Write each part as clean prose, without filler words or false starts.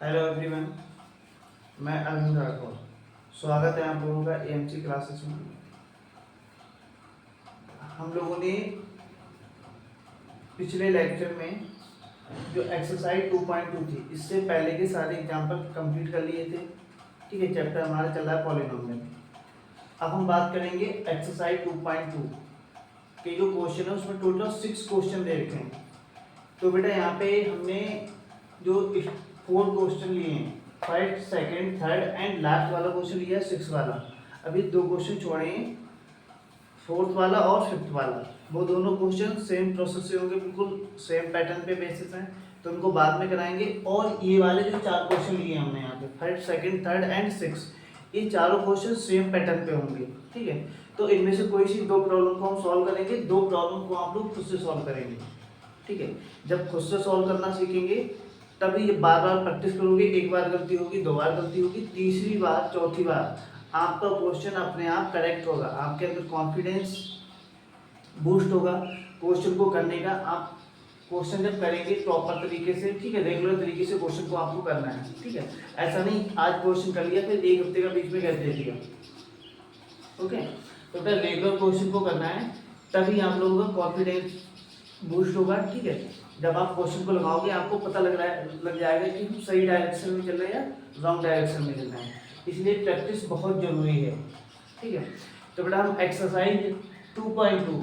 Hello everyone, मैं अरविंद राठौर। स्वागत है आप लोगों का एएमसी क्लासेस में। हम लोगों ने पिछले लेक्चर में जो एक्सरसाइज 2.2 थी, इससे पहले के सारे एग्जाम्पल कंप्लीट कर लिए थे। ठीक है, चैप्टर हमारा चल रहा है पॉलिनोमियल। अब हम बात करेंगे एक्सरसाइज 2.2 के जो क्वेश्चन है, उसमें टोटल 6 क्वेश्चन दे रखे हैं। तो बेटा यहाँ पे हमने जो 4 क्वेश्चन लिए हैं, first, second, third and last वाला क्वेश्चन लिया है 6 वाला। अभी 2 क्वेश्चन छोड़े हैं, फोर्थ वाला और फिफ्थ वाला। वो दोनों क्वेश्चन सेम प्रोसेस से होंगे, बिल्कुल सेम पैटर्न पे बेसिस हैं, तो उनको बाद में कराएंगे। और ये वाले जो 4 क्वेश्चन लिए हमने यहाँ पे, फर्स्ट, सेकंड, थर्ड एंड 6, ये चारों क्वेश्चन सेम पैटर्न पे होंगे। ठीक है, तो इनमें से कोई सी 2 प्रॉब्लम को हम सॉल्व करेंगे, 2 प्रॉब्लम को आप लोग खुद से सॉल्व करेंगे। ठीक है, जब खुद से सॉल्व करना सीखेंगे तभी ये बार बार प्रैक्टिस करोगे। एक बार गलती होगी, 2 बार गलती होगी, तीसरी बार, चौथी बार आपका क्वेश्चन अपने आप करेक्ट होगा। आपके अंदर कॉन्फिडेंस बूस्ट होगा क्वेश्चन को करने का। आप क्वेश्चन जब करेंगे प्रॉपर तरीके से, ठीक है, रेगुलर तरीके से क्वेश्चन को आपको करना है। ठीक है, ऐसा नहीं आज क्वेश्चन कर लिया फिर 1 हफ्ते का बीच में गैप दे दिया। ओके, तो बेटा रेगुलर क्वेश्चन को करना है, तभी आप लोगों का कॉन्फिडेंस बूस्ट होगा। ठीक है, जब आप क्वेश्चन को लगाओगे आपको पता लग जाएगा कि हम सही डायरेक्शन में चल रहे हैं या रॉन्ग डायरेक्शन में चल रहे हैं। इसलिए प्रैक्टिस बहुत जरूरी है। ठीक है, तो बेटा हम एक्सरसाइज 2.2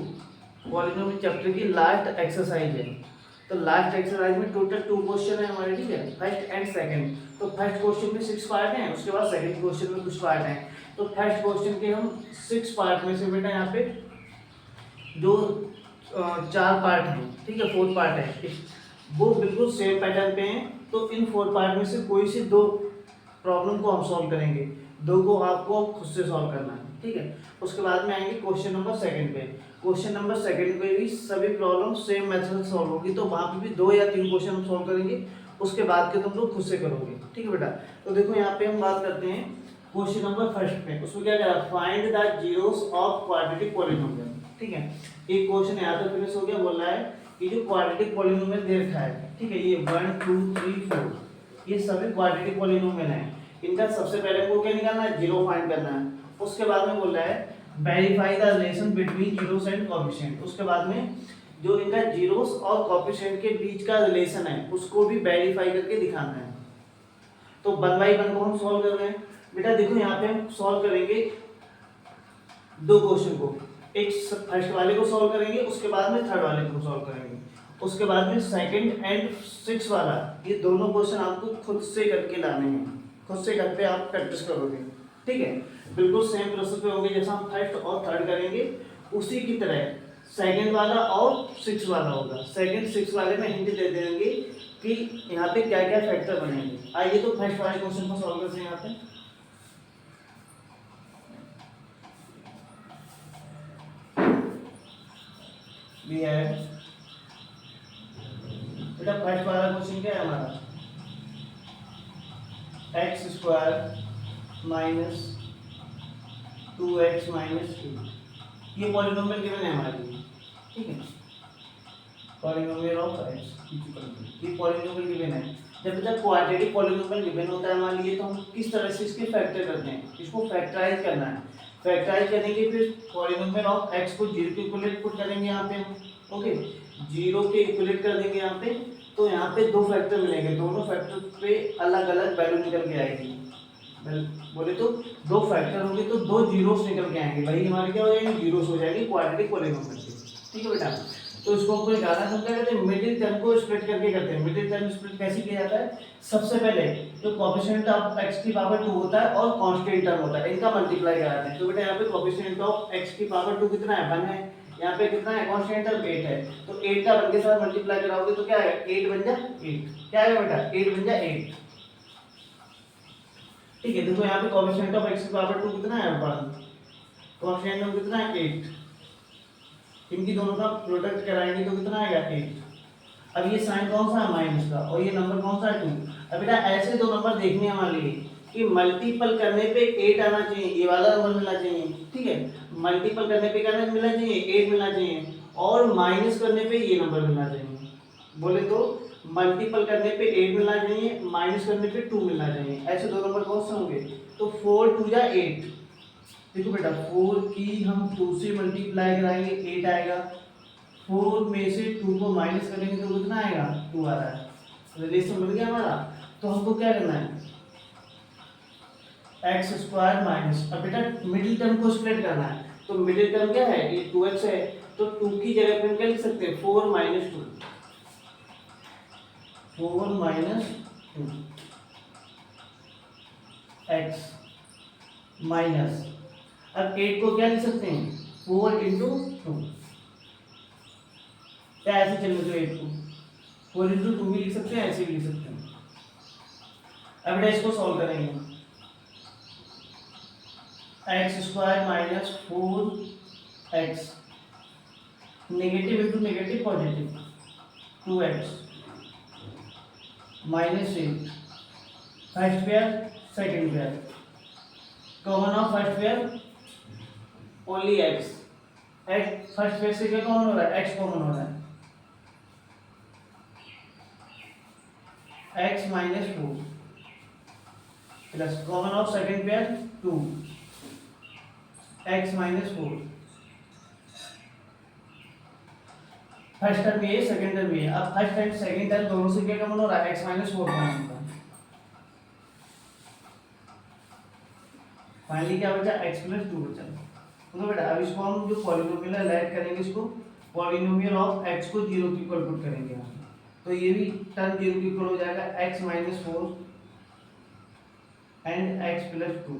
पॉलिनोमियल चैप्टर की लास्ट एक्सरसाइज है। तो लास्ट एक्सरसाइज में टोटल 2 क्वेश्चन है हमारे। ठीक है, फर्स्ट एंड सेकंड। तो फर्स्ट क्वेश्चन में 6 पार्ट हैं, उसके बाद सेकंड क्वेश्चन में कुछ पार्ट हैं। तो फर्स्ट क्वेश्चन के हम 6 पार्ट में से बेटा यहाँ पे जो 4 पार्ट हैं, ठीक है, 4 पार्ट है, वो बिल्कुल सेम पैटर्न पे हैं। तो इन 4 पार्ट में से कोई सी 2 प्रॉब्लम को हम सॉल्व करेंगे, 2 को आपको खुद से सॉल्व करना है। ठीक है, उसके बाद में आएंगे क्वेश्चन नंबर सेकंड पे। क्वेश्चन नंबर सेकंड पे भी सभी प्रॉब्लम सेम मेथड से सॉल्व होगी, तो वहाँ पे भी 2 या 3 क्वेश्चन हम सॉल्व करेंगे, उसके बाद के तुम लोग खुद से करोगे। ठीक है बेटा, तो देखो यहाँ पे हम बात करते हैं क्वेश्चन नंबर फर्स्ट पे। उसमें क्या कहा, find the zeros of quadratic polynomial. ठीक है, एक क्वेश्चन यहाँ पे फिनिश हो गया। बोल रहा है कि जो क्वाड्रेटिक पॉलिनोमियल दे रखा है, ठीक है, ये 1 2 3 4, ये सभी क्वाड्रेटिक पॉलिनोमियल हैं। इनका सबसे पहले हमको क्या निकालना है, जीरो फाइंड करना है। उसके बाद में बोल रहा है verify the relation between zeros and coefficient. उसके बाद में जो इनका जीरोस और कोएफिशिएंट के बीच का रिलेशन है उसको भी वेरीफाई करके दिखाना है। तो 1 बाई 1 को हम सॉल्व कर रहे हैं। बेटा देखो यहाँ पे हम सॉल्व करेंगे 2 क्वेश्चन को, एक फर्स्ट वाले को सॉल्व करेंगे, उसके बाद में थर्ड वाले को सॉल्व करेंगे, उसके बाद में सेकंड एंड 6 वाला। ये दोनों क्वेश्चन आपको खुद से करके लाने हैं, खुद से घर पे आप प्रैक्टिस करोगे। ठीक है, बिल्कुल सेम प्रोसेस पे होंगे, जैसा हम फर्स्ट और थर्ड करेंगे उसी की तरह सेकंड वाला और 6 वाला होगा। सेकंड 6 वाले में हिंट दे देंगे कि यहाँ पे क्या क्या फैक्टर बनेंगे। आइए तो फर्स्ट वाले क्वेश्चन को सॉल्व करते हैं। यहाँ पे भी है बेटा, फर्स्ट वाला क्वेश्चन क्या है हमारा, x square minus 2x minus 2, ये पॉलिनोमियल गिवन है हमारे लिए। ठीक है, पॉलिनोमियल ऑफ x, ये पॉलिनोमियल गिवन है। जब तक क्वाड्रेटिक पॉलिनोमियल गिवन होता है हमारे लिए, तो हम किस तरह से इसके फैक्टर करते हैं, इसको फैक्टराइज करना है। फैक्टराइज करेंगे, फिर पॉलिनोमियल ऑफ x को 0 के इक्विवेलेंट पुट करेंगे यहाँ पे। ओके, 0 के इक्विवेलेंट कर देंगे यहाँ पे, तो यहाँ पे 2 फैक्टर मिलेंगे, दोनों फैक्टर पे अलग अलग वैल्यू निकल के आएगी। बोले तो 2 फैक्टर होंगे तो 2 जीरोस निकल के आएंगे, वही हमारे क्या हो जाएंगे, जीरोस हो जाएंगे क्वाड्रेटिक पॉलिनोमियल के। ठीक है बेटा, तो इसको हम निकालना हम क्या करते हैं, मिडिल टर्म को स्प्लिट करके करते हैं। मिडिल टर्म स्प्लिट कैसे किया जाता है, सबसे पहले जो कोएफिशिएंट ऑफ x की पावर 2 होता है और कांस्टेंट टर्म होता है, इनका मल्टीप्लाई कराते हैं। तो बेटा यहाँ पे कोएफिशिएंट ऑफ x की पावर 2 कितना है, 1 है। यहाँ पे कितना है, कांस्टेंट टर्म 8 है, तो 8 का 1 के साथ मल्टीप्लाई कराओगे तो क्या है, 8 बन जा 8, क्या है बेटा, 8 बन जा 8। ठीक है, देखो यहाँ पे कोएफिशिएंट ऑफ x की पावर 2 कितना है, 1, कोएफिशिएंट टर्म कितना है 8, इनकी दोनों का प्रोडक्ट कराएंगे तो कितना आएगा 8। अब ये साइन कौन सा है, माइनस का, और ये नंबर कौन सा है 2। अब बेटा ऐसे 2 नंबर देखने हमारे लिए कि मल्टीपल करने पे 8 आना चाहिए, ये वाला नंबर मिलना चाहिए। ठीक है, मल्टीपल करने पे क्या मिलना चाहिए, 8 मिलना चाहिए, और माइनस करने पे ये नंबर मिलना चाहिए। बोले तो मल्टीपल करने पे 8 मिलना चाहिए, माइनस करने पे 2 मिलना चाहिए, ऐसे दो नंबर कौन से होंगे? तो 4 2 जा 8। देखो बेटा 4 की हम 2 से मल्टीप्लाई कराएंगे 8 आएगा, 4 में से 2 को माइनस करेंगे तो कितना आएगा? 2 आ रहा है। रिलेशन मिल गया हमारा। तो हमको क्या करना है? एक्स स्क्वायर माइनस, अब बेटा मिडिल टर्म को स्प्लिट करना है, तो मिडिल टर्म क्या है? ये 2x है, तो 2 की जगह पे हम क्या लिख सकते हैं? 4 माइनस 2, 4 माइनस 2 एक्स माइनस, अब 8 को क्या लिख सकते हैं? 4 इंटू 2, क्या ऐसे चलने दो 8 को 4 इंटू 2 भी लिख सकते हैं, ऐसे भी लिख सकते हैं। अब बेटा इसको सॉल्व करेंगे, x square minus 4x, negative into negative positive, 2x minus 8, first pair second pair, common of first pair only x, x first pair से क्या कॉमन हो रहा है? x कॉमन हो रहा है, x minus 4 plus common of second pair 2, x minus 4, first term ये second term ये, अब फर्स्ट एंड सेकंड टर्म दोनों से क्या कॉमन हो रहा है? x माइनस 4 कॉमन होता है, फाइनली क्या बचा? x प्लस 2 बचा। तो बेटा अब इसको हम जो पॉलिनोमियल है ऐड करेंगे, इसको पॉलिनोमियल ऑफ x को 0 के इक्वल पुट करेंगे, तो ये भी टर्म 0 के इक्वल हो जाएगा, x minus 4 and x plus 2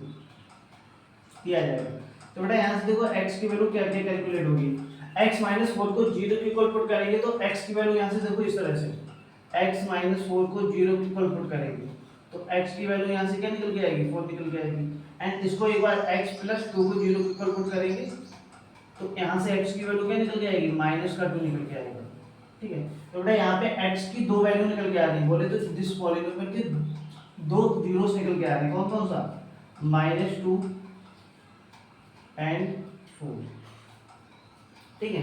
किया जाएगा। तो बेटा यहाँ से देखो x की वैल्यू क्या क्या कैलकुलेट होगी, x माइनस 4 को 0 के इक्वल पुट करेंगे तो x की वैल्यू यहाँ से देखो इस तरह से, x माइनस 4 को 0 के इक्वल पुट करेंगे तो x की वैल्यू यहाँ से क्या निकल के आएगी? 4 निकल के आएगी, एंड इसको एक बार x प्लस 2 को 0 के इक्वल पुट करेंगे तो यहाँ से x की वैल्यू क्या निकल के आएगी? माइनस का 2 निकल के आएगा। ठीक है, तो बेटा यहाँ पे x की दो वैल्यू निकल के आ रही है, बोले तो दिस पॉलिनोमियल के दो जीरोस निकल के आ रहे हैं, कौन कौन सा? -2 एंड 4। ठीक है,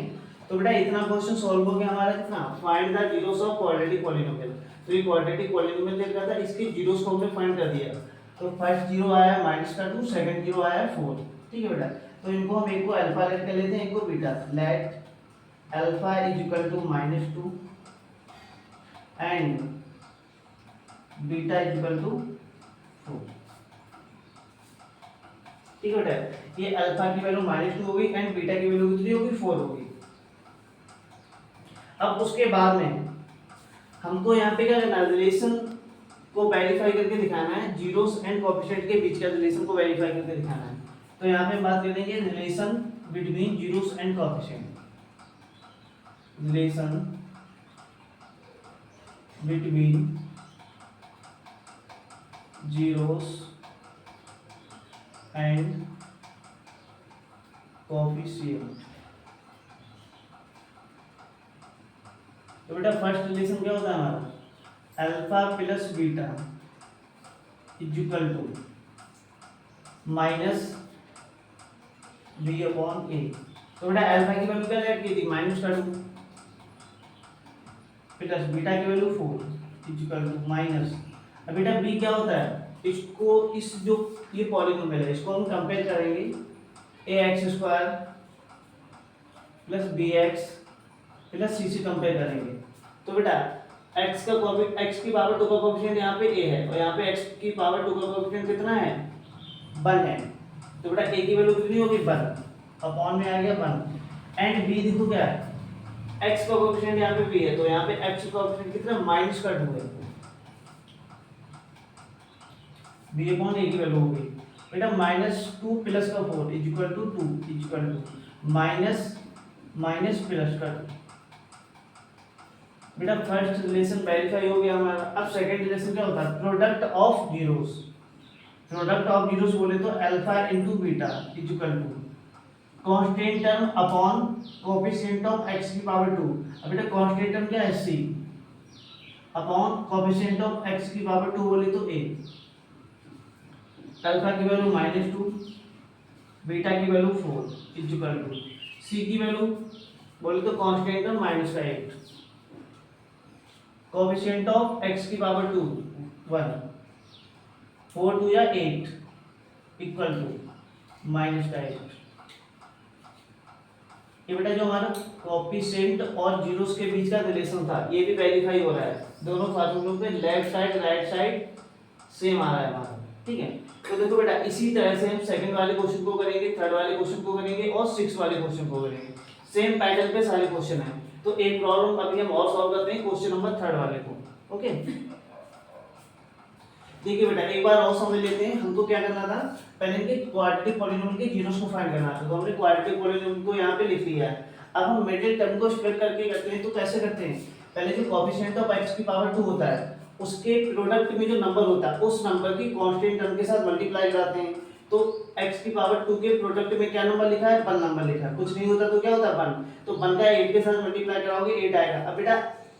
तो बेटा इतना क्वेश्चन सॉल्व हो गया हमारा। कितना? Find the zeros of quadratic polynomial. तो ये क्वाड्रेटिक पॉलिनोमियल देख रहा था, इसके जीरोस को हमने फाइंड कर दिया। तो फर्स्ट जीरो आया -2, सेकंड जीरो आया 4। ठीक है बेटा, तो इनको हम एक को अल्फा लेट कर लेते हैं, एक को beta. Let alpha is equal to -2 and beta is equal to 4। ठीक है बेटा, ये अल्फा की वैल्यू -2 होगी एंड बीटा की वैल्यू कितनी होगी? 4 होगी। अब उसके बाद में हमको यहाँ पे क्या करना है? रिलेशन को वेरीफाई करके दिखाना है, जीरोस एंड कोएफिशिएंट के बीच का रिलेशन को वेरीफाई करके दिखाना है। तो यहाँ पे हम बात करेंगे relation between zeros and coefficient. Relation between zeros and coefficient. तो बेटा फर्स्ट रिलेशन क्या होता है हमारा? Alpha plus beta is equal to minus B upon a. तो बेटा अल्फा की वैल्यू क्या लेट की थी? -2 प्लस बीटा की value 4 is equal to minus. अब बेटा बी क्या होता है? इसको इस जो ये पॉलिनोमियल है इसको हम कंपेयर करेंगे ax square plus bx plus c से कंपेयर करेंगे। तो बेटा x का x की पावर 2 का कोएफिशिएंट यहाँ पे a है और यहाँ पे x की पावर 2 का कोएफिशिएंट कितना है? 1 है। तो बेटा a की वैल्यू कितनी होगी? 1 अपॉन में आ गया 1 एंड b देखो क्या है? x का कोएफिशिएंट यहाँ पे b है तो यहाँ पे x का कोएफिशिएंट कितना? -2 है। b अपॉन a की वैल्यू होगी बेटा -2 प्लस का 4 is equal to 2 is equal to minus plus का 2। बेटा फर्स्ट रिलेशन वेरीफाई हो गया हमारा। अब सेकंड रिलेशन क्या होता है? Product of zeros. Product of zeros बोले तो alpha into beta is equal to constant term upon coefficient of x की पावर 2। अब बेटा कांस्टेंट टर्म क्या है? c upon coefficient of x की पावर 2 बोले तो a। अल्फा की वैल्यू -2, बीटा की value 4 is equal to c की वैल्यू बोले तो constant term -1। Coefficient of x की पावर 2 1, 4 2 या 8 इक्वल टू माइनस का 8। ये बेटा जो हमारा कोएफिशिएंट और जीरोस के बीच का रिलेशन था ये भी वेरीफाई हो रहा है, दोनों फार्मूलों पे left side right side same आ रहा है हमारा, ठीक है। तो देखो बेटा इसी तरह से हम सेकंड वाले क्वेश्चन को करेंगे, थर्ड वाले क्वेश्चन को करेंगे और सिक्स वाले क्वेश्चन को करेंगे। सेम पैटर्न पे सारे क्वेश्चन हैं। तो एक प्रॉब्लम अभी हम और सॉल्व करते हैं क्वेश्चन नंबर थर्ड वाले को। ओके, देखिए बेटा एक बार और समझ लेते हैं। हमको क्या करना था, पहले इनके क्वाड्रेटिक पॉलीनोम के जीरोस को फाइंड करना था, तो हमने क्वाड्रेटिक पॉलीनोम को यहाँ पे लिख लिया है। अब हम मिडिल टर्म को स्प्लिट करके करते हैं। तो कैसे करते हैं, पहले जो कोएफिशिएंट ऑफ x की पावर 2 होता है उसके प्रोडक्ट में जो नंबर होता है उस नंबर की कांस्टेंट टर्म के साथ मल्टीप्लाई कराते हैं। तो x की पावर 2 के प्रोडक्ट में क्या नंबर लिखा है, 1 नंबर लिखा है, कुछ नहीं होता तो क्या होता है 1, तो 1 का 8 के साथ मल्टीप्लाई कराओगे 8 आएगा। अब बेटा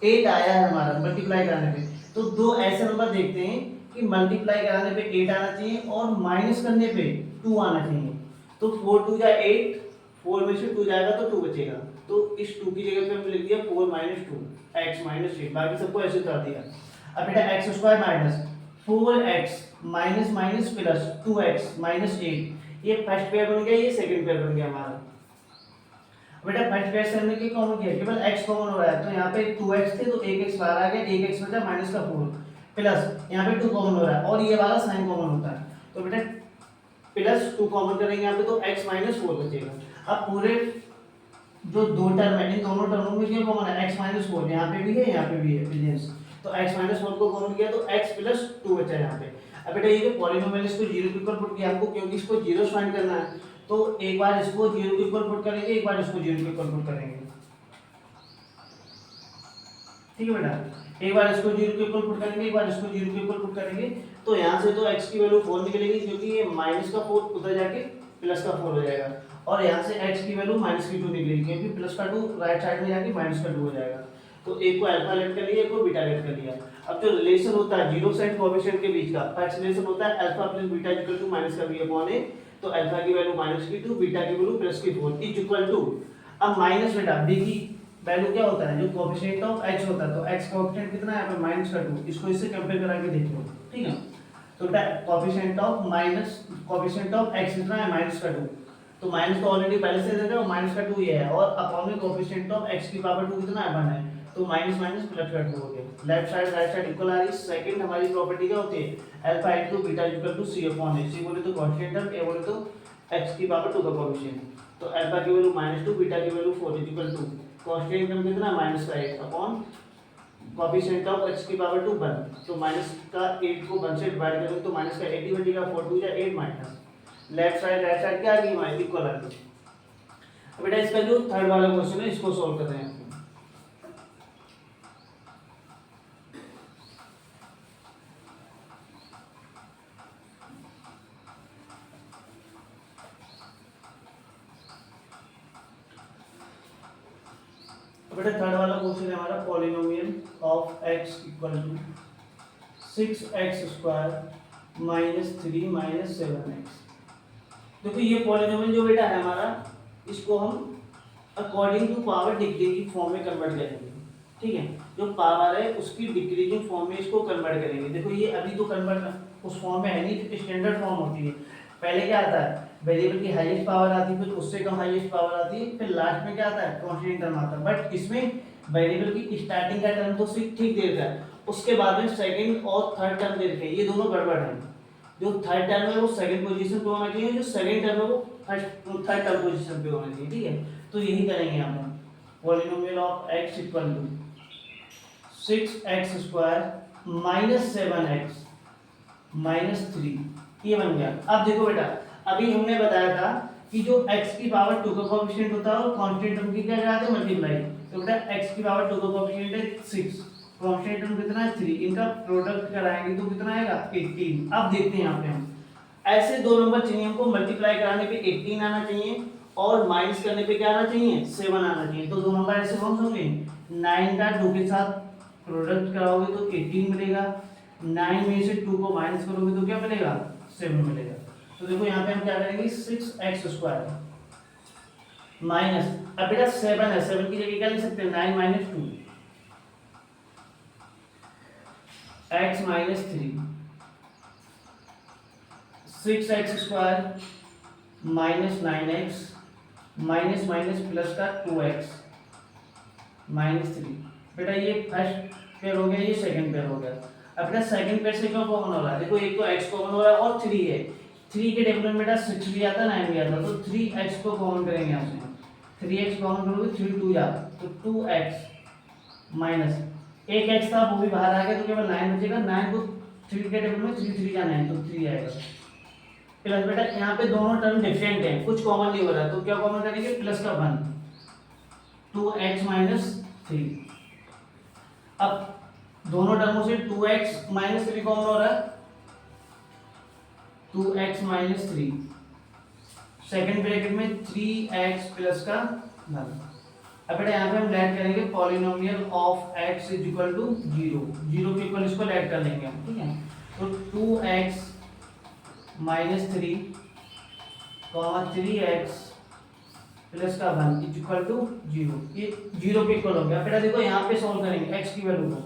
8 आया है हमारा मल्टीप्लाई कराने पे, तो दो ऐसे नंबर देखते हैं कि मल्टीप्लाई कराने पे 8 आना चाहिए और माइनस करने पे 2 आना चाहिए। तो 4 2 या 8, 4 में से 2 जाएगा तो 2 बचेगा, तो इस 2 की जगह पे हमने लिख दिया 4 - 2 x - 8, बाकी सबको ऐसे उतार दिया। अब बेटा x square minus 4x minus minus plus 2x minus 8, ये फर्स्ट पेयर बन गया, ये सेकंड पेयर बन गया हमारा। बेटा फर्स्ट पेयर से हमने क्या कॉमन किया, केवल x कॉमन हो रहा है, तो यहाँ पे 2x थे तो 1x बाहर आ गया, 1x बचा माइनस का 4 प्लस यहाँ पे 2 कॉमन हो रहा है और ये वाला साइन कॉमन होता है, तो बेटा प्लस 2 कॉमन करेंगे यहाँ पे तो x - 4 बचेगा। अब पूरे जो दो टर्म है इन दोनों टर्मों में क्या कॉमन है, x - 4, यहाँ पे भी है यहाँ पे भी है बिलियंस, तो x - 4 को कॉमन किया तो x + 2 बचा यहाँ पे। अब बेटा ये जो पॉलीनोमियल इसको 0 के ऊपर पुट किया हमको, क्योंकि इसको जीरो फाइंड करना है, तो एक बार इसको 0 के ऊपर पुट करेंगे, एक बार इसको 0 के ऊपर पुट करेंगे, ठीक है बेटा। एक बार इसको 0 के ऊपर पुट करेंगे, एक बार इसको 0 के ऊपर पुट करेंगे, तो यहाँ से तो x की वैल्यू 4 निकलेगी, क्योंकि ये माइनस का 4 उधर जाके प्लस का 4 हो जाएगा, और यहाँ से x की वैल्यू माइनस की 2 निकलेगी, क्योंकि प्लस का 2 राइट साइड में जाके माइनस का 2 हो जाएगा। तो एक को अल्फा लेट कर लिया, एक को बीटा लेट कर लिया। अब जो रिलेशन होता है जीरो साइड कोएफिशिएंट के बीच का, फर्स्ट रिलेशन होता है alpha plus beta equal to minus का v/a, तो अल्फा की वैल्यू माइनस की 2, बीटा की वैल्यू प्लस की 4 इज इक्वल टू, अब माइनस बेटा b की वैल्यू क्या होता है, जो कोएफिशिएंट ऑफ x होता है, तो x कोएफिशिएंट कितना है यहाँ पे माइनस का 2, इसको इससे कंपेयर करा के देख लो, ठीक है। तो कोएफिशिएंट ऑफ x कितना है माइनस का 2, तो माइनस तो ऑलरेडी पहले से देखा, माइनस का 2 ये है, और अपॉन में कोएफिशिएंट ऑफ x की पावर 2 कितना है 1 है, तो माइनस माइनस प्लस का 2 हो गया। Left side right side equal आ रही है। सेकंड हमारी प्रॉपर्टी क्या होती है, alpha into beta equal to c/a, बोले तो कांस्टेंट टर्म, a बोले तो x की पावर 2 का कोएफिशिएंट, तो अल्फा की वैल्यू -2, बीटा की value 4 equal to constant term कितना -8 अपॉन कोएफिशिएंट ऑफ x की पावर 2 1, तो माइनस का 8 को 1 से डिवाइड करेंगे तो माइनस का 80 बचेगा, 4 2 या 8 minus, left side right side क्या आ गई हमारी इक्वल आ गई। अब बेटा इसका जो थर्ड वाला क्वेश्चन है इसको सॉल्व कर रहे हैं। बेटा थर्ड वाला क्वेश्चन है हमारा polynomial of x equal to 6x square -3 - 7x। देखो ये पॉलिनोमियल जो बेटा है हमारा, इसको हम according to power decreasing form में कन्वर्ट करेंगे, ठीक है। जो पावर है उसकी डिक्रीजिंग फॉर्म में इसको कन्वर्ट करेंगे। देखो ये अभी तो कन्वर्ट उस फॉर्म में है नहीं, तो स्टैंडर्ड फॉर्म होती है। पहले क्या आता है, वेरिएबल की हाईएस्ट पावर आती है, फिर उससे कम हाईएस्ट पावर आती है, फिर लास्ट में क्या आता है कांस्टेंट टर्म आता है। बट इसमें वेरिएबल की स्टार्टिंग का टर्म तो ठीक दे रखा है, उसके बाद में सेकंड और थर्ड टर्म दे रखे हैं, ये दोनों गड़बड़ है। जो थर्ड टर्म है वो सेकंड पोजीशन पे होना चाहिए, जो सेकंड टर्म है वो थर्ड टर्म पोजीशन पे होना चाहिए, ठीक है। तो यही करेंगे हम, polynomial of x equal to 6x square -7x -3, ये बन गया। अब देखो बेटा अभी हमने बताया था कि जो x की पावर 2 का कोएफिशिएंट होता है और कांस्टेंट टर्म की क्या कराते हैं मल्टीप्लाई, तो बेटा x की पावर 2 का कोएफिशिएंट है 6, कांस्टेंट टर्म कितना है 3, इनका प्रोडक्ट कराएंगे तो कितना आएगा 18। अब देखते हैं यहाँ पे हम ऐसे दो नंबर चाहिए हमको, मल्टीप्लाई कराने पे 18 आना चाहिए और माइनस करने पे क्या आना चाहिए 7 आना चाहिए। तो दो नंबर ऐसे कौन से होंगे, 9 का 2 के साथ प्रोडक्ट कराओगे तो 18 मिलेगा, 9 में से 2 को माइनस करोगे तो क्या मिलेगा 7 मिलेगा। तो देखो यहाँ पे हम क्या करेंगे 6x स्क्वायर माइनस, अब बेटा 7 है, 7 की जगह क्या लिख सकते हैं 9 - 2, x minus 3, 6x² minus 9x minus minus plus का 2x माइनस 3। बेटा ये फर्स्ट पेयर हो गया, ये सेकंड पेयर हो गया। अब बेटा सेकंड पेयर से क्या कॉमन हो रहा है, देखो एक तो x कॉमन हो रहा है और 3 है। 3 के टेबल में बेटा 6 भी आता 9 भी आता, तो 3x को कॉमन करेंगे यहाँ से। 3x कॉमन करोगे 3 2 जा तो 2x माइनस एक x था वो भी बाहर आ गया तो केवल 9 बचेगा। 9 को 3 के टेबल में 3 3 जा 9 तो 3 आएगा। प्लस बेटा यहाँ पे दोनों टर्म डिफरेंट हैं, कुछ कॉमन नहीं हो रहा, तो क्या कॉमन करेंगे प्लस का 1 2x माइनस 3। अब दोनों टर्मों से 2x माइनस 3 कॉमन हो रहा है, 2x माइनस 3। सेकेंड ब्रैकेट में 3x प्लस का 1। अब बेटा यहाँ पे हम ऐड करेंगे polynomial of x is equal to 0, 0 के इक्वल इसको ऐड कर लेंगे हम, ठीक है। तो 2x माइनस 3 3x प्लस का 1 इज इक्वल टू 0, ये 0 के इक्वल हो गया। बेटा देखो यहाँ पे सॉल्व करेंगे x की वैल्यू को,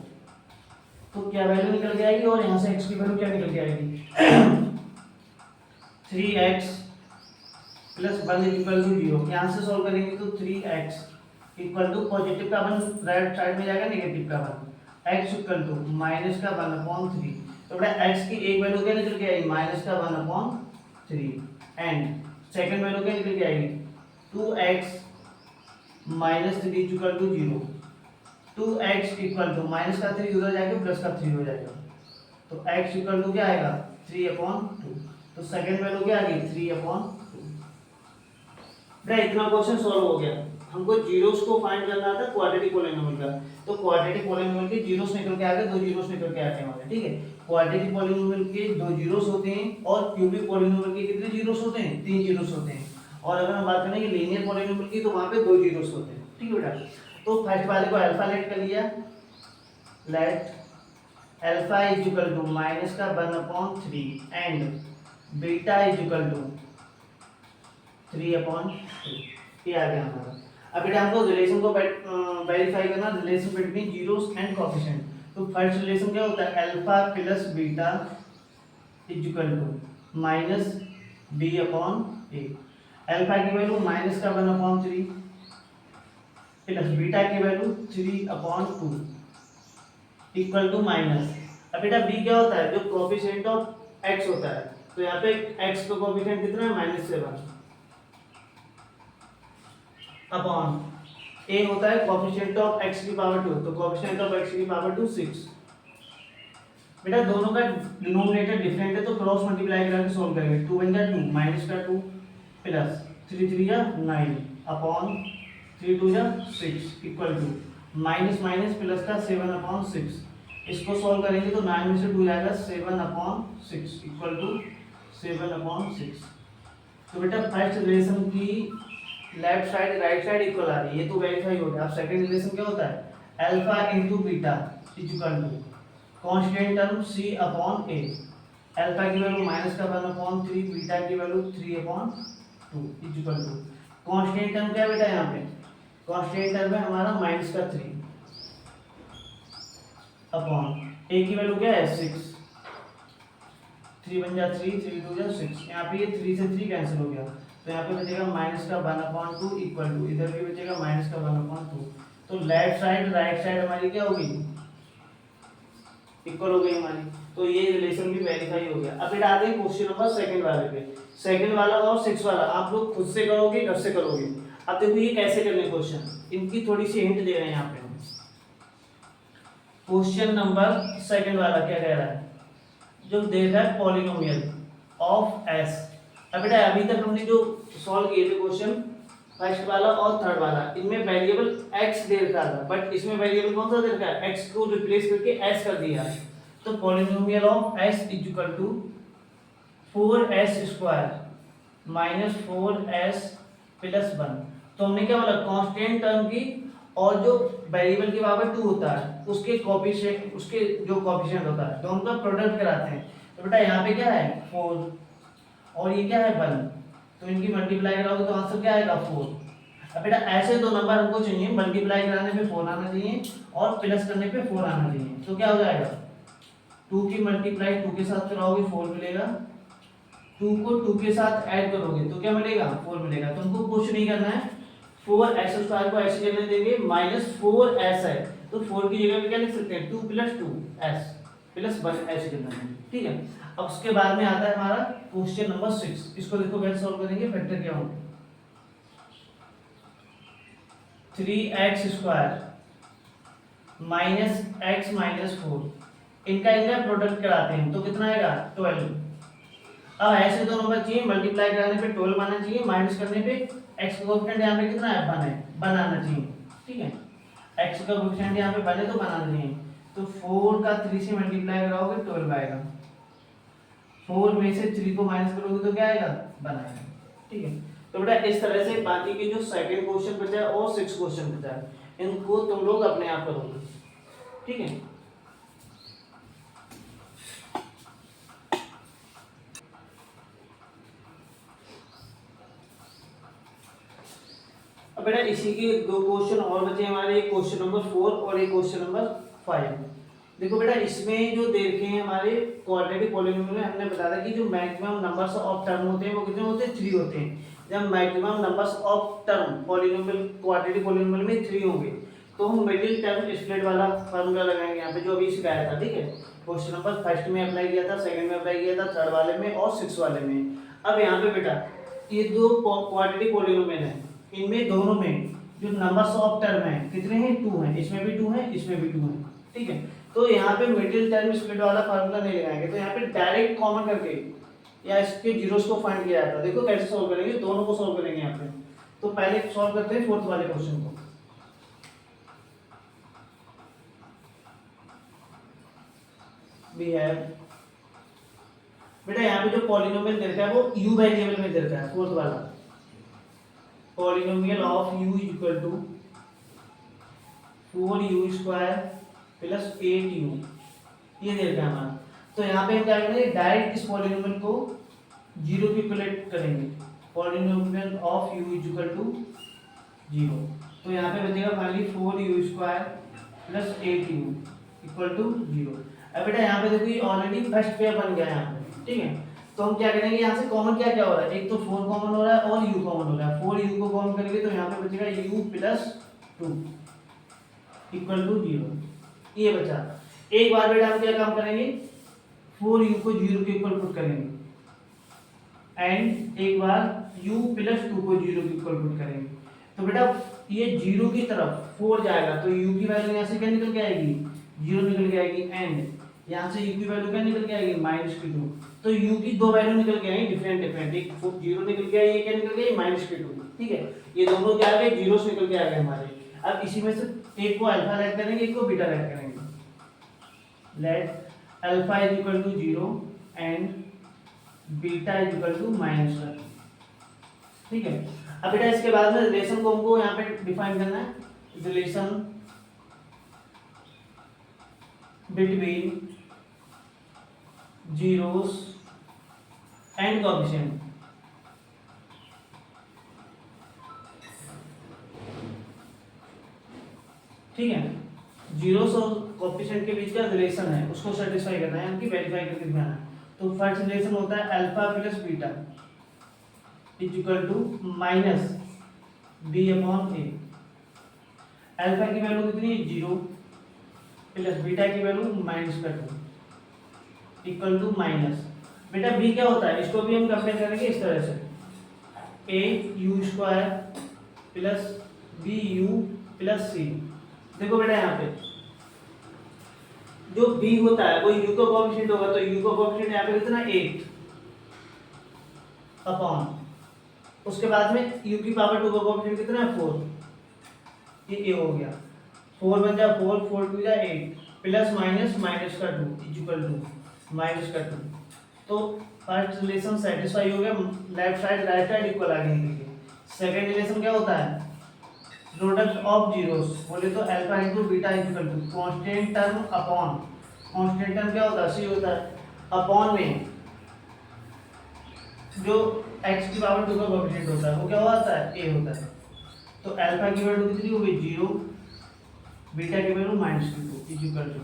तो क्या वैल्यू निकल के आएगी, और यहाँ से x की वैल्यू क्या निकल के आएगी 3x plus 1 is equal to 0। यहाँ से सॉल्व करेंगे तो 3x इक्वल टू पॉजिटिव का 1 राइट साइड में जाएगा, नेगेटिव का 1, x इक्वल टू माइनस का 1/3। तो बेटा x की एक वैल्यू क्या निकल के आएगी माइनस का 1/3, एंड सेकंड वैल्यू क्या निकल के आएगी 2x minus 3 equal to 0। 2x equal to minus का 3 उधर जाके प्लस का 3 हो जाएगा, तो x इक्वल टू क्या आएगा 3/2। तो सेकंड वैल्यू क्या आ गई 3/2। बेटा इतना क्वेश्चन सॉल्व हो गया। हमको जीरोस को फाइंड करना था क्वाड्रेटिक पॉलिनोमियल का, तो क्वाड्रेटिक पॉलिनोमियल के जीरोस निकल के आ गए, 2 जीरोस निकल के आते हैं हमारे, ठीक है। क्वाड्रेटिक पॉलिनोमियल के 2 जीरोस होते हैं और क्यूबिक पॉलिनोमियल के कितने जीरोस होते हैं 3 जीरोस होते हैं। और अगर हम बात करें लीनियर पॉलिनोमियल की तो वहां पे 2 जीरोस होते हैं, ठीक है बेटा। तो फर्स्ट वाले को अल्फा लेट कर लिया, let alpha is equal to minus का 1/3 and beta is equal to 3/2। ये आ गया हमारा। अब बेटा हमको रिलेशन को वेरीफाई करना, relation between zeros and coefficient. तो फर्स्ट रिलेशन क्या होता है alpha plus beta is equal to minus b/a। Alpha की वैल्यू माइनस का 1/3 प्लस बीटा की वैल्यू 3/2 इक्वल टू माइनस। अब बेटा b क्या होता है जो कोएफिशिएंट ऑफ x होता है, तो यहाँ पे x का कोएफिशिएंट कितना है -7 अपॉन a होता है कोएफिशिएंट ऑफ x की पावर 2, तो कोएफिशिएंट ऑफ x की पावर 2 6। बेटा दोनों का डिनोमिनेटर डिफरेंट है तो क्रॉस मल्टीप्लाई करके सॉल्व करेंगे। 2 1 2 माइनस का 2 प्लस 3 3 या 9 अपॉन 3 2 या 6 equal to minus minus plus का 7/6। इसको सॉल्व करेंगे तो 9 में से 2 जाएगा 7/6 इक्वल टू 7/6। तो बेटा फर्स्ट रिलेशन की left side right side equal आ रही है, ये तो वेरीफाई हो गया। अब सेकंड रिलेशन क्या होता है alpha into beta is equal to constant term c/a। Alpha की वैल्यू माइनस का 1/3, बीटा की value 3/2 is equal to constant term क्या बेटा यहाँ पे कांस्टेंट टर्म है हमारा माइनस का 3 अपॉन a की वैल्यू क्या है 6। 3 1 जा 3 3 2 जा 6। यहाँ पे ये 3 से 3 कैंसिल हो गया, तो यहाँ पे बचेगा माइनस का 1/2 इक्वल टू इधर भी बचेगा माइनस का 1/2। तो लेफ्ट साइड राइट साइड हमारी क्या हो गई इक्वल हो गई हमारी, तो ये रिलेशन भी वेरीफाई हो गया। अब बेटा आते हैं क्वेश्चन नंबर सेकंड वाले पे। सेकंड वाला और 6 वाला आप लोग खुद से करोगे घर से करोगे। अब देखो ये कैसे करने क्वेश्चन, इनकी थोड़ी सी हिंट दे रहे हैं यहाँ पे। क्वेश्चन नंबर सेकंड वाला क्या कह रहा है, जो दे रहा है पॉलिनोमियल ऑफ s। अब बेटा अभी तक हमने जो सॉल्व किए थे क्वेश्चन फर्स्ट वाला और थर्ड वाला, इनमें वेरिएबल x दे रखा था, बट इसमें वेरिएबल कौन सा दे रखा है x को रिप्लेस करके s कर दिया। तो polynomial of s is equal to 4s² minus 4s plus 1। तो हमने क्या बोला कांस्टेंट टर्म की और जो वेरिएबल की पावर 2 होता है उसके कोएफिशिएंट, उसके जो कोएफिशिएंट होता है तो हम उनका प्रोडक्ट कराते हैं। तो बेटा यहाँ पे क्या है 4 और ये क्या है 1, तो इनकी मल्टीप्लाई कराओगे तो आंसर क्या आएगा 4। अब बेटा ऐसे दो नंबर हमको चाहिए, मल्टीप्लाई कराने पे 4 आना चाहिए और प्लस करने पे 4 आना चाहिए, तो क्या हो जाएगा 2 की मल्टीप्लाई 2 के साथ कराओगे 4 मिलेगा, 2 को 2 के साथ ऐड करोगे तो क्या मिलेगा 4 मिलेगा। तुमको कुछ नहीं करना है, 4x² को ऐसे करने देंगे -4s है तो 4 की जगह पे क्या लिख सकते हैं 2 + 2s + 1 ऐसे करना है, ठीक है। अब उसके बाद में आता है हमारा क्वेश्चन नंबर 6। इसको देखो कैसे सॉल्व करेंगे, फैक्टर क्या होंगे 3x² -x - 4 इनका प्रोडक्ट कराते हैं तो कितना आएगा 12। अब ऐसे दोनों बच्चे मल्टीप्लाई कराने पे 12 आना चाहिए, माइनस करने पे x का कोएफिशिएंट यहाँ पे कितना है 1 है, बनाना चाहिए, ठीक है। x का कोएफिशिएंट यहाँ पे 1 है तो बनाना चाहिए। तो 4 का 3 से मल्टीप्लाई कराओगे 12 आएगा, 4 में से 3 को माइनस करोगे तो क्या आएगा 1 आएगा, ठीक है। तो बेटा इस तरह से बाकी के जो सेकंड क्वेश्चन बचा है और 6 क्वेश्चन बचा है इनको तुम लोग अपने आप करोगे, ठीक है। अब बेटा इसी के 2 क्वेश्चन और बचे हमारे, एक क्वेश्चन नंबर 4 और एक क्वेश्चन नंबर 5। देखो बेटा इसमें जो दे रखे हैं हमारे क्वाड्रेटिक पॉलीनोमियल में हमने बताया था कि जो मैक्सिमम नंबर्स ऑफ टर्म होते हैं वो कितने होते हैं 3 होते हैं। जब maximum numbers of term polynomial quadratic polynomial में 3 होंगे तो हम मिडिल टर्म स्प्लिट वाला फार्मूला लगाएंगे यहाँ पे जो अभी सिखाया था, ठीक है। क्वेश्चन नंबर फर्स्ट में अप्लाई किया था, सेकंड में अप्लाई किया था, थर्ड वाले में और 6 वाले में। अब यहाँ पे बेटा ये दो क्वाड्रेटिक पॉलीनोमियल है, इनमें दोनों में जो नंबर्स ऑफ टर्म है कितने हैं 2 हैं, इसमें भी 2 है इसमें भी 2 है, ठीक है। तो यहाँ पे मिडिल टर्म स्प्लिट वाला फार्मूला नहीं लगाएंगे, तो यहाँ पे डायरेक्ट कॉमन करके या इसके जीरोस को फाइंड किया जाता है। देखो कैसे सॉल्व करेंगे, दोनों को सॉल्व करेंगे यहाँ पे। तो पहले सॉल्व करते हैं फोर्थ वाले क्वेश्चन को। वी हैव बेटा यहाँ पे जो पॉलिनोमियल दे रखा है वो u वेरिएबल में दे रखा है, फोर्थ वाला polynomial of u equal to 4u² plus 8u ये दे रखा है हमारा। तो यहाँ पे हम क्या करेंगे डायरेक्ट इस पॉलिनोमियल को 0 की इक्विवेलेंट करेंगे, polynomial of u equal to 0। तो यहाँ पे बचेगा finally 4u² plus 8u equal to 0। अब बेटा यहाँ पे देखो ये ऑलरेडी फर्स्ट पेयर बन गया है यहाँ पे, ठीक है। तो हम क्या करेंगे यहाँ से कॉमन क्या क्या हो रहा है, एक तो 4 कॉमन हो रहा है और u कॉमन हो रहा है। 4u को कॉमन करेंगे तो यहाँ पे बचेगा u प्लस 2 इक्वल टू 0, ये बचा। एक बार बेटा हम क्या काम करेंगे 4u को 0 के इक्वल पुट करेंगे एंड एक बार u प्लस 2 को 0 के इक्वल पुट करेंगे। तो बेटा ये 0 की तरफ 4 जाएगा तो u की वैल्यू यहाँ से क्या निकल के आएगी 0 निकल के आएगी एंड यहाँ से u की वैल्यू क्या निकल के आएगी -2। तो u की दो वैल्यू निकल के आएगी डिफरेंट डिफरेंट, एक 0 निकल के आई, ये क्या निकल गई -2, ठीक है। ये दोनों क्या आ गए जीरोस निकल के आ गए हमारे। अब इसी में से एक को अल्फा लेट करेंगे एक को बीटा लेट करेंगे। Let alpha is equal to 0 and beta is equal to -1, ठीक है। अब बेटा इसके बाद में रिलेशन को हमको यहाँ पे डिफाइन करना है, relation between zeros and coefficient. ठीक है, जीरोस और कोएफिशिएंट के बीच का रिलेशन है उसको सेटिस्फाई करना है, उनकी वेरीफाई करके दिखाना है। तो फर्स्ट रिलेशन होता है alpha plus beta is equal to minus B upon A. Alpha की वैल्यू कितनी है 0 प्लस बीटा की वैल्यू -2 इक्वल टू माइनस। बेटा बी क्या होता है इसको भी हम कंपेयर करेंगे इस तरह से au² प्लस bu प्लस सी। देखो बेटा यहाँ पे जो b होता है वो u का कोएफिशिएंट होगा, तो u का कोएफिशिएंट यहाँ पे कितना 8 अपॉन उसके बाद में u की पावर 2 का कोएफिशिएंट कितना है 4, ये a हो गया 4 बन जा 4 4 2 जा 8 plus minus -2 is equal to -2। तो फर्स्ट रिलेशन सेटिस्फाई हो गया, left side right side equal आ गई। सेकंड रिलेशन क्या होता है प्रोडक्ट ऑफ जीरोस, बोले तो alpha into beta is equal to constant term upon, constant term क्या होता है सी होता है अपॉन में जो x की पावर 2 का कोएफिशिएंट होता है वो क्या होता है a होता है। तो अल्फा की वैल्यू कितनी हो गई 0, बीटा की वैल्यू -2 इज इक्वल टू।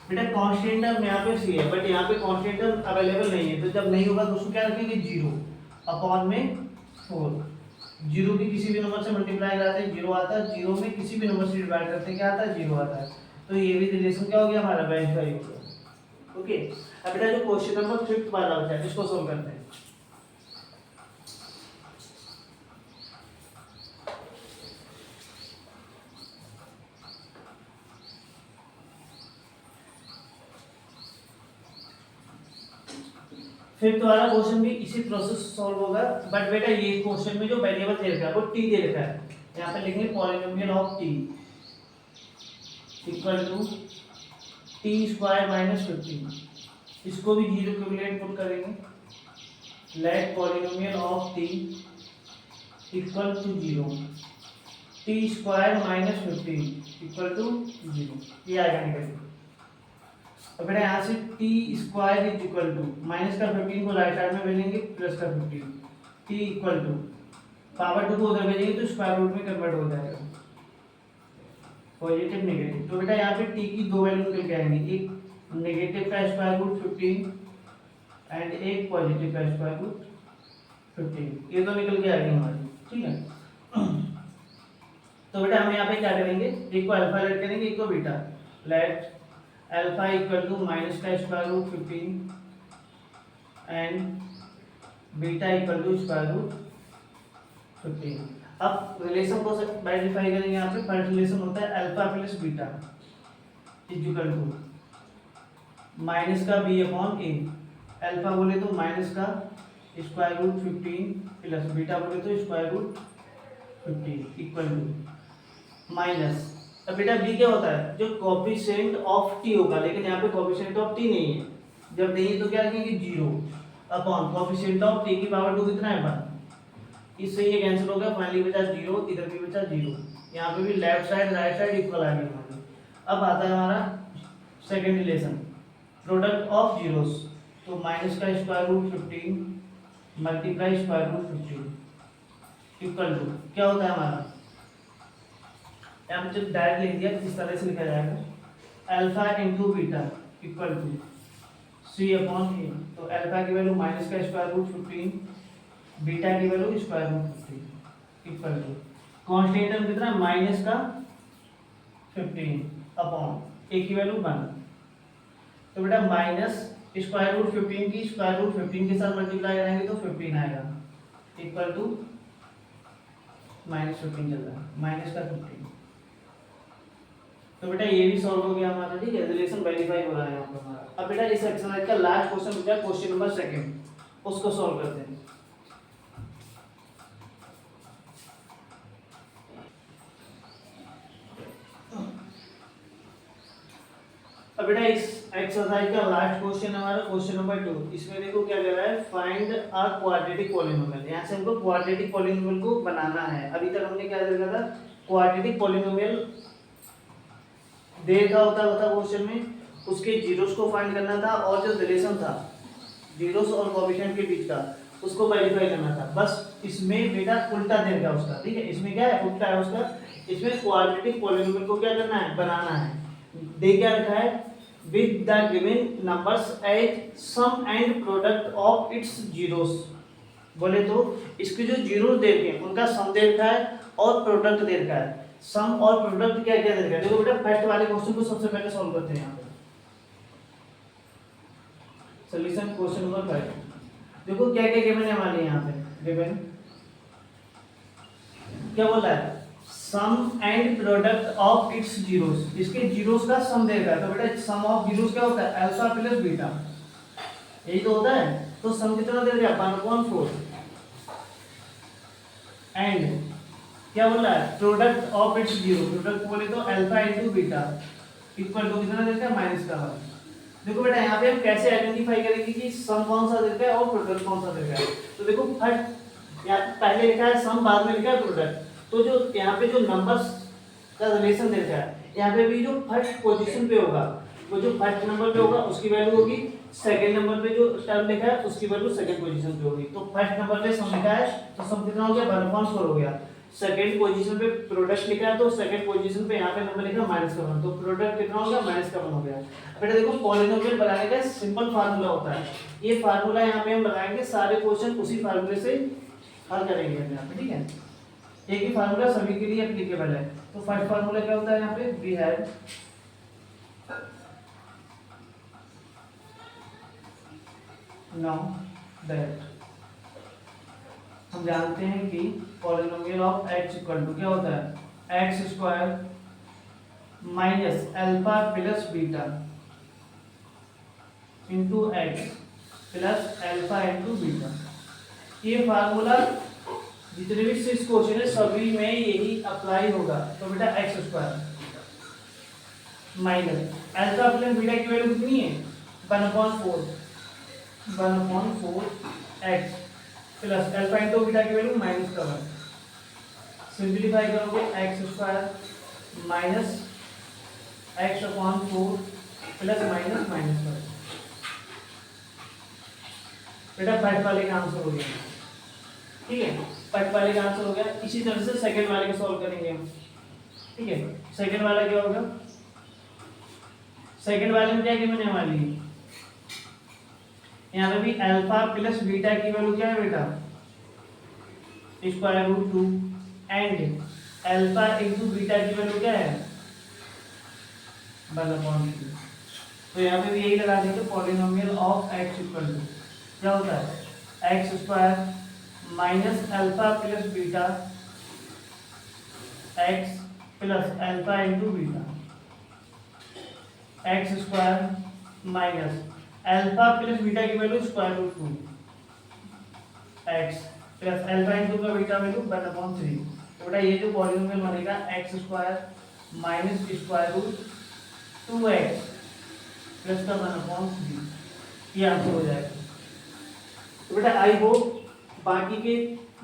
बेटा कांस्टेंट टर्म यहाँ पे सी है, बट यहाँ पे कांस्टेंट टर्म अवेलेबल नहीं है, तो जब नहीं होगा तो उसको क्या रखेंगे, 0 अपॉन में 4। 0 की किसी भी नंबर से मल्टीप्लाई कराते हैं 0 आता है, 0 में किसी भी नंबर से डिवाइड करते हैं क्या आता है, 0 आता है। तो ये भी रिलेशन क्या हो गया हमारा, वेरीफाई हो गया। ओके, अब बेटा जो क्वेश्चन नंबर 5 वाला होता है इसको सोल्व करते हैं। फिर तुम्हारा क्वेश्चन भी इसी प्रोसेस से सॉल्व होगा, बट बेटा ये क्वेश्चन में जो वेरिएबल दे रखा है वो t दे रखा है। यहाँ पे लिखेंगे polynomial of t equal to T square minus 15। इसको भी 0 के इक्विवेलेंट पुट करेंगे। Let polynomial of t equal to 0 T square minus 15 equal to 0। ये आएगा निकल। तो बेटा यहाँ से T square is equal to minus का 15 को राइट साइड में भेजेंगे, प्लस का 15 टी इक्वल टू पावर 2 को उधर भेजेंगे तो स्क्वायर रूट में कन्वर्ट हो जाएगा, पॉजिटिव नेगेटिव। तो बेटा यहाँ पे टी की दो वैल्यू निकल के आएंगी, एक नेगेटिव का स्क्वायर रूट 15 एंड एक पॉजिटिव का स्क्वायर रूट 15। ये तो निकल के आएगी हमारी, ठीक है। तो बेटा हम यहाँ पे क्या करेंगे, एक को अल्फा लेट करेंगे, एक को beta. Let alpha equal to minus का square root 15 and beta equal to square root 15। अब रिलेशन को वेरीफाई करेंगे। यहाँ पे फर्स्ट रिलेशन होता है alpha plus beta is equal to minus का बी अपॉन ए। अल्फा बोले तो माइनस का स्क्वायर रूट 15 प्लस बीटा बोले तो square root 15 equal to minus. अब बेटा बी क्या होता है, जो कोफिशिएंट ऑफ टी होगा, लेकिन यहाँ पे कोफिशिएंट ऑफ टी नहीं है। जब नहीं है तो क्या रखेंगे, 0 अपॉन कोफिशिएंट ऑफ टी की पावर 2 कितना है, 1। इससे ये कैंसिल हो गया, फाइनली बचा 0, इधर भी बचा 0। यहाँ पे भी left side right side equal आ गई हमारी। अब आता है हमारा second relation, product of zeros. तो माइनस का square root 15 multiply square root 15 equal to क्या होता है हमारा, हम जब डायरेक्ट लिख दिया इस तरह से लिखा जाएगा, alpha into beta equal to c upon a. तो अल्फा की वैल्यू माइनस का स्क्वायर रूट 15, बीटा की value square root 15 equal to constant term कितना, माइनस का 15 अपॉन ए की वैल्यू 1। तो बेटा माइनस स्क्वायर रूट 15 की स्क्वायर रूट 15 के साथ मल्टीप्लाई करेंगे तो 15 आएगा इक्वल टू माइनस 15 चल रहा है, माइनस का 15। तो बेटा ये भी सॉल्व हो गया हमारा, ठीक है। रिलेशन वेरीफाई हो रहा है यहाँ पर हमारा। अब बेटा इस एक्सरसाइज का लास्ट क्वेश्चन बचा क्वेश्चन नंबर 2, उसको सॉल्व करते हैं। अब बेटा इस एक्सरसाइज का लास्ट क्वेश्चन हमारा क्वेश्चन नंबर 2। इसमें देखो क्या कर रहा है, फाइंड अ क्वाड्रेटिक पॉलिनोमियल। यहाँ से हमको क्वाड्रेटिक पॉलिनोमियल को बनाना है। अभी तक हमने क्या देखा था, क्वाड्रेटिक पॉलिनोमियल देखा होता क्वेश्चन में, उसके जीरोस को फाइंड करना था और जो रिलेशन था जीरोस और कोएफिशिएंट के बीच का उसको वेरीफाई करना था। बस इसमें बेटा उल्टा दे रखा उसका, ठीक है। इसमें क्या है, उल्टा है उसका। इसमें क्वाड्रेटिक पॉलिनोमियल को क्या करना है, बनाना है। दे क्या रखा है, with the given numbers as sum and product of its zeros. बोले तो इसके जो जीरोस दे रखे हैं उनका सम दे रखा है और प्रोडक्ट दे रखा है। सम और प्रोडक्ट क्या क्या दे रखा है, देखो बेटा फर्स्ट वाले क्वेश्चन को सबसे पहले सॉल्व करते हैं। यहाँ पे सॉल्यूशन क्वेश्चन नंबर 5। देखो क्या क्या गिवन है हमारे यहाँ पे। गिवन क्या बोल रहा है, sum and product of its zeros. इसके जीरोस का सम देगा। तो बेटा सम ऑफ जीरोस क्या होता है, अल्फा प्लस बीटा, यही तो होता है। तो सम कितना दे दिया, 1/4 एंड क्या बोल रहा है, product of its zero. Product बोले तो alpha into beta equal to कितना देता है, माइनस का 1। देखो बेटा यहाँ पे हम कैसे आइडेंटिफाई करेंगे कि सम कौन सा देता है और प्रोडक्ट कौन सा देता है। तो देखो फर्स्ट यहाँ पहले लिखा है सम, बाद में लिखा है प्रोडक्ट। तो जो यहाँ पे जो नंबर्स का रिलेशन देता है, यहाँ पे भी जो फर्स्ट पोजीशन पे होगा, वो जो फर्स्ट नंबर पे होगा उसकी वैल्यू होगी, सेकंड नंबर पे जो टर्म लिखा है उसकी वैल्यू सेकंड पोजीशन पे होगी। तो फर्स्ट नंबर पे सम लिखा है तो सम कितना हो गया, 1/4 हो गया। सेकंड पोजीशन पे प्रोडक्ट लिखा है तो सेकंड पोजीशन पे यहाँ पे नंबर लिखा -1, तो प्रोडक्ट कितना हो गया -1 हो गया। बेटा देखो पॉलिनोमियल बनाने का सिंपल फार्मूला होता है, ये फार्मूला यहाँ पे हम लगाएंगे, सारे क्वेश्चन उसी फार्मूले से हल करेंगे हम यहाँ पे, ठीक है। एक ही फार्मूला सभी के लिए एप्लीकेबल है। तो फर्स्ट फार्मूला क्या होता है यहाँ पे, वी हैव नाउ दैट, हम जानते हैं कि polynomial of x equal to क्या होता है, x square minus alpha plus beta into X plus alpha into beta. ये फार्मूला जितने भी 6 क्वेश्चन है सभी में यही अप्लाई होगा। तो बेटा x square minus alpha plus beta की वैल्यू कितनी है, 1/4 x plus alpha into beta की वैल्यू -1। सिंप्लीफाई करोगे x square minus x/4 plus -1। बेटा फर्स्ट वाले का आंसर हो गया, ठीक है, फर्स्ट वाले का आंसर हो गया। इसी तरह से सेकंड वाले को सॉल्व करेंगे हम, ठीक है। सेकंड वाला क्या होगा, सेकंड वाले में क्या होने वाली है, यहाँ पे भी अल्फा प्लस बीटा की वैल्यू क्या है बेटा, √2 एंड अल्फा इंटू बीटा की वैल्यू क्या है, 1/3। तो यहाँ पे भी यही लगा देंगे, polynomial of x equal to क्या होता है, x square minus alpha plus beta x plus alpha into beta, x square minus alpha plus beta की value √2 x plus alpha into का बीटा वैल्यू 1/3। तो बेटा ये जो पॉलिनोमियल बनेगा x square minus √2 x plus का 1/3, ये आंसर हो जाएगा। तो बेटा आई होप बाकी के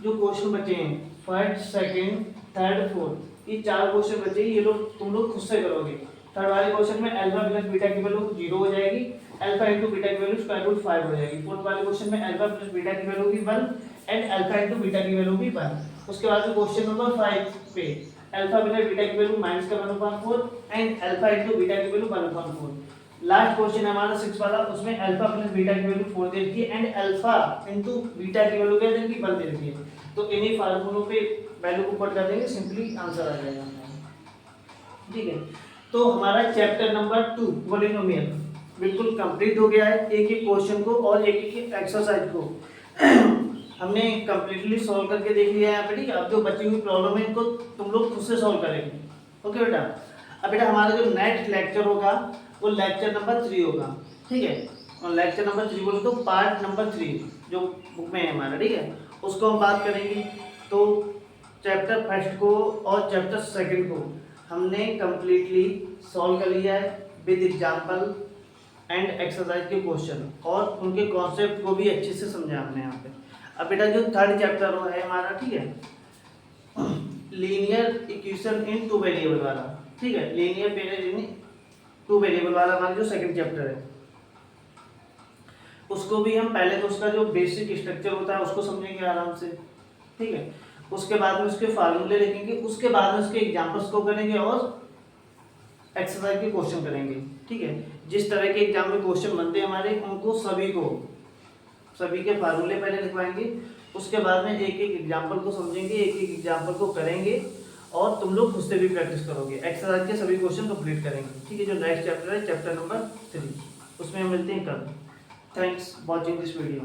जो क्वेश्चन बचे हैं फर्स्ट सेकंड थर्ड फोर्थ, ये 4 क्वेश्चन बचे, ये लोग तुम लोग खुद से करोगे। थर्ड वाले क्वेश्चन में अल्फा प्लस बीटा की वैल्यू 0 हो जाएगी, अल्फा इंटू बीटा की वैल्यू √5 हो जाएगी। फोर्थ वाले क्वेश्चन में अल्फा प्लस बीटा की वैल्यू भी 1 एंड अल्फा इंटू बीटा की वैल्यू भी 1। उसके बाद क्वेश्चन नंबर 5 पे अल्फा प्लस बीटा की value -1/4 and alpha into beta की वैल्यू 1/4। लास्ट क्वेश्चन है हमारा 6 वाला, उसमें अल्फा प्लस बीटा की वैल्यू 4 दे रखी है एंड अल्फा इंटू बीटा की वैल्यू क्या दे रखी है, 1 दे रखी है। तो इन्हीं फार्मूलों पे वैल्यू को पुट कर देंगे, सिंपली आंसर आ जाएगा, ठीक है। तो हमारा चैप्टर नंबर 2 पॉलिनोमियल बिल्कुल कंप्लीट हो गया है। एक एक क्वेश्चन को और एक एक एक्सरसाइज को हमने कंप्लीटली सॉल्व करके देख लिया है यहाँ पे, ठीक है। अब जो बची हुई प्रॉब्लम है इनको तुम लोग खुद से सॉल्व करेंगे, ओके बेटा। अब बेटा हमारा जो नेक्स्ट लेक्चर होगा वो लेक्चर नंबर 3 होगा, ठीक है। और लेक्चर नंबर 3 बोले तो पार्ट नंबर 3 जो बुक में है हमारा, ठीक है, उसको हम बात करेंगे। तो चैप्टर फर्स्ट को और चैप्टर सेकंड को हमने कंप्लीटली सॉल्व कर लिया है विद एग्जांपल एंड एक्सरसाइज के क्वेश्चन, और उनके कॉन्सेप्ट को भी अच्छे से समझा हमने यहाँ पे। अब बेटा जो थर्ड चैप्टर है हमारा, ठीक है, लीनियर इक्वेशन इन 2 वेरिएबल वाला, ठीक है, लीनियर पेयर 2 वेरिएबल वाला हमारा जो सेकंड चैप्टर है, उसको भी हम पहले तो उसका जो बेसिक स्ट्रक्चर होता है उसको समझेंगे आराम से, ठीक है। उसके बाद में उसके फार्मूले लिखेंगे, उसके बाद में उसके एग्जांपल्स को करेंगे और एक्सरसाइज के क्वेश्चन करेंगे, ठीक है। जिस तरह के एग्जाम में क्वेश्चन बनते हैं हमारे, उनको सभी के फार्मूले पहले लिखवाएंगे, उसके बाद में एक एक एग्जाम्पल को समझेंगे, एक एक एग्जाम्पल को करेंगे और तुम लोग खुद से भी प्रैक्टिस करोगे, एक्सरसाइज के सभी क्वेश्चन कंप्लीट करेंगे, ठीक है। जो नेक्स्ट चैप्टर है चैप्टर नंबर 3, उसमें मिलते हैं कल। Thanks watching this video.